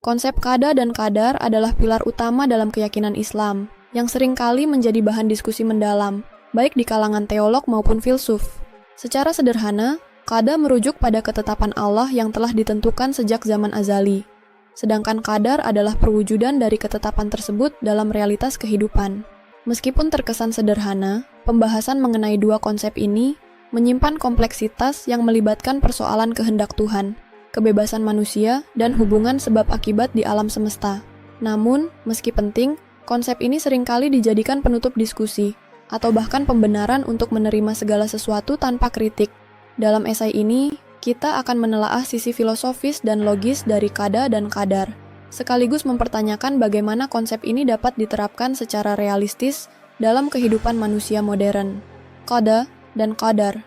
Konsep qada dan qadar adalah pilar utama dalam keyakinan Islam, yang seringkali menjadi bahan diskusi mendalam, baik di kalangan teolog maupun filsuf. Secara sederhana, qada merujuk pada ketetapan Allah yang telah ditentukan sejak zaman azali. Sedangkan qadar adalah perwujudan dari ketetapan tersebut dalam realitas kehidupan. Meskipun terkesan sederhana, pembahasan mengenai dua konsep ini menyimpan kompleksitas yang melibatkan persoalan kehendak Tuhan, kebebasan manusia, dan hubungan sebab akibat di alam semesta. Namun, meski penting, konsep ini seringkali dijadikan penutup diskusi, atau bahkan pembenaran untuk menerima segala sesuatu tanpa kritik. Dalam esai ini, kita akan menelaah sisi filosofis dan logis dari qada dan qadar, sekaligus mempertanyakan bagaimana konsep ini dapat diterapkan secara realistis dalam kehidupan manusia modern. Qada dan qadar,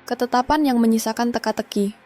ketetapan yang menyisakan teka-teki.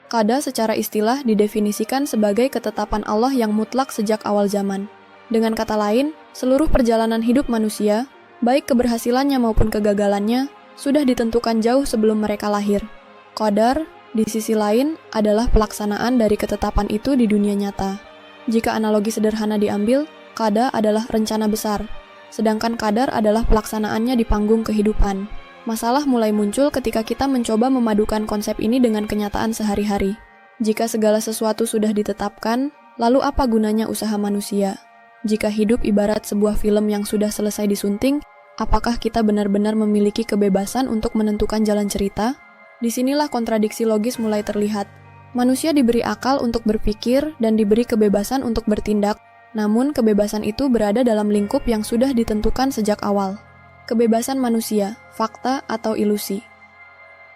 Qada secara istilah didefinisikan sebagai ketetapan Allah yang mutlak sejak awal zaman. Dengan kata lain, seluruh perjalanan hidup manusia, baik keberhasilannya maupun kegagalannya, sudah ditentukan jauh sebelum mereka lahir. Qadar, di sisi lain, adalah pelaksanaan dari ketetapan itu di dunia nyata. Jika analogi sederhana diambil, qada adalah rencana besar, sedangkan qadar adalah pelaksanaannya di panggung kehidupan. Masalah mulai muncul ketika kita mencoba memadukan konsep ini dengan kenyataan sehari-hari. Jika segala sesuatu sudah ditetapkan, lalu apa gunanya usaha manusia? Jika hidup ibarat sebuah film yang sudah selesai disunting, apakah kita benar-benar memiliki kebebasan untuk menentukan jalan cerita? Disinilah kontradiksi logis mulai terlihat. Manusia diberi akal untuk berpikir dan diberi kebebasan untuk bertindak, namun kebebasan itu berada dalam lingkup yang sudah ditentukan sejak awal. Kebebasan manusia, fakta atau ilusi.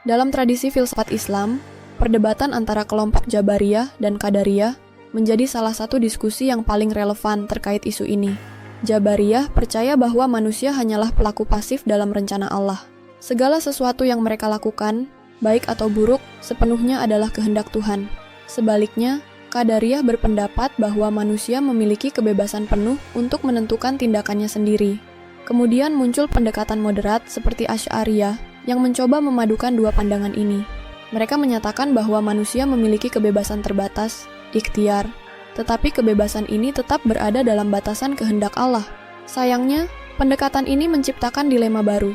Dalam tradisi filsafat Islam, perdebatan antara kelompok Jabariyah dan Qadariyah menjadi salah satu diskusi yang paling relevan terkait isu ini. Jabariyah percaya bahwa manusia hanyalah pelaku pasif dalam rencana Allah. Segala sesuatu yang mereka lakukan, baik atau buruk, sepenuhnya adalah kehendak Tuhan. Sebaliknya, Qadariyah berpendapat bahwa manusia memiliki kebebasan penuh untuk menentukan tindakannya sendiri. Kemudian muncul pendekatan moderat seperti Asy'ariyah yang mencoba memadukan dua pandangan ini. Mereka menyatakan bahwa manusia memiliki kebebasan terbatas, ikhtiar, tetapi kebebasan ini tetap berada dalam batasan kehendak Allah. Sayangnya, pendekatan ini menciptakan dilema baru.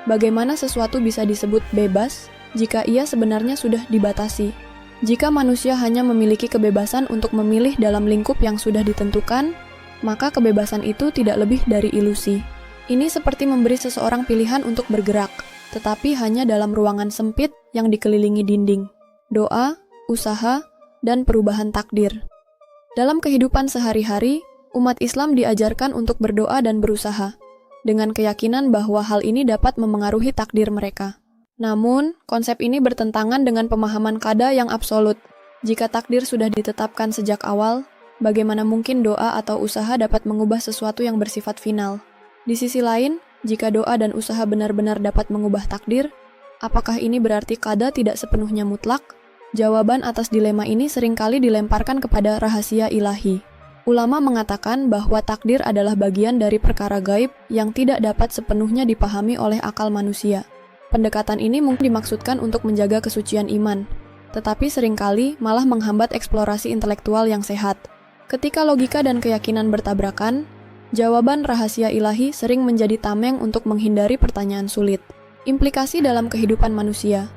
Bagaimana sesuatu bisa disebut bebas jika ia sebenarnya sudah dibatasi? Jika manusia hanya memiliki kebebasan untuk memilih dalam lingkup yang sudah ditentukan, maka kebebasan itu tidak lebih dari ilusi. Ini seperti memberi seseorang pilihan untuk bergerak, tetapi hanya dalam ruangan sempit yang dikelilingi dinding, doa, usaha, dan perubahan takdir. Dalam kehidupan sehari-hari, umat Islam diajarkan untuk berdoa dan berusaha, dengan keyakinan bahwa hal ini dapat memengaruhi takdir mereka. Namun, konsep ini bertentangan dengan pemahaman qada yang absolut. Jika takdir sudah ditetapkan sejak awal, bagaimana mungkin doa atau usaha dapat mengubah sesuatu yang bersifat final? Di sisi lain, jika doa dan usaha benar-benar dapat mengubah takdir, apakah ini berarti qada tidak sepenuhnya mutlak? Jawaban atas dilema ini seringkali dilemparkan kepada rahasia ilahi. Ulama mengatakan bahwa takdir adalah bagian dari perkara gaib yang tidak dapat sepenuhnya dipahami oleh akal manusia. Pendekatan ini mungkin dimaksudkan untuk menjaga kesucian iman, tetapi seringkali malah menghambat eksplorasi intelektual yang sehat. Ketika logika dan keyakinan bertabrakan, jawaban rahasia ilahi sering menjadi tameng untuk menghindari pertanyaan sulit. Implikasi dalam kehidupan manusia.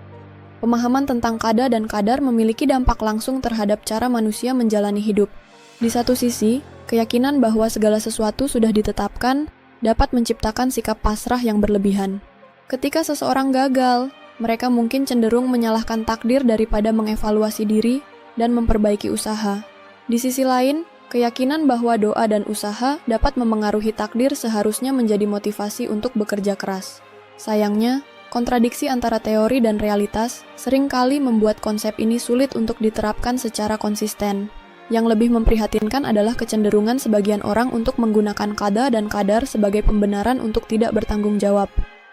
Pemahaman tentang qada dan qadar memiliki dampak langsung terhadap cara manusia menjalani hidup. Di satu sisi, keyakinan bahwa segala sesuatu sudah ditetapkan dapat menciptakan sikap pasrah yang berlebihan. Ketika seseorang gagal, mereka mungkin cenderung menyalahkan takdir daripada mengevaluasi diri dan memperbaiki usaha. Di sisi lain, keyakinan bahwa doa dan usaha dapat memengaruhi takdir seharusnya menjadi motivasi untuk bekerja keras. Sayangnya, kontradiksi antara teori dan realitas seringkali membuat konsep ini sulit untuk diterapkan secara konsisten. Yang lebih memprihatinkan adalah kecenderungan sebagian orang untuk menggunakan qada dan qadar sebagai pembenaran untuk tidak bertanggung jawab.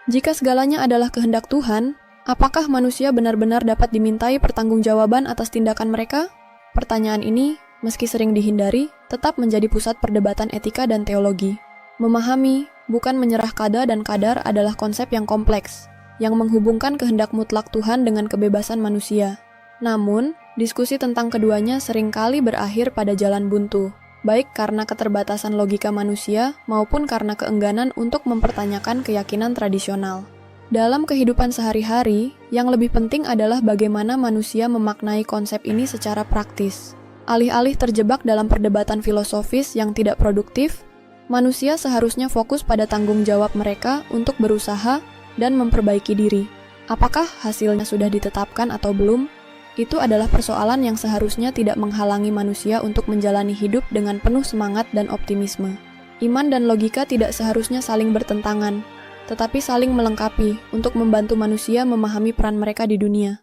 Jika segalanya adalah kehendak Tuhan, apakah manusia benar-benar dapat dimintai pertanggungjawaban atas tindakan mereka? Pertanyaan ini, meski sering dihindari, tetap menjadi pusat perdebatan etika dan teologi. Memahami, bukan menyerah qada dan qadar adalah konsep yang kompleks, yang menghubungkan kehendak mutlak Tuhan dengan kebebasan manusia. Namun, Diskusi tentang keduanya seringkali berakhir pada jalan buntu, baik karena keterbatasan logika manusia maupun karena keengganan untuk mempertanyakan keyakinan tradisional. Dalam kehidupan sehari-hari, yang lebih penting adalah bagaimana manusia memaknai konsep ini secara praktis. Alih-alih terjebak dalam perdebatan filosofis yang tidak produktif, manusia seharusnya fokus pada tanggung jawab mereka untuk berusaha dan memperbaiki diri. Apakah hasilnya sudah ditetapkan atau belum? Itu adalah persoalan yang seharusnya tidak menghalangi manusia untuk menjalani hidup dengan penuh semangat dan optimisme. Iman dan logika tidak seharusnya saling bertentangan, tetapi saling melengkapi untuk membantu manusia memahami peran mereka di dunia.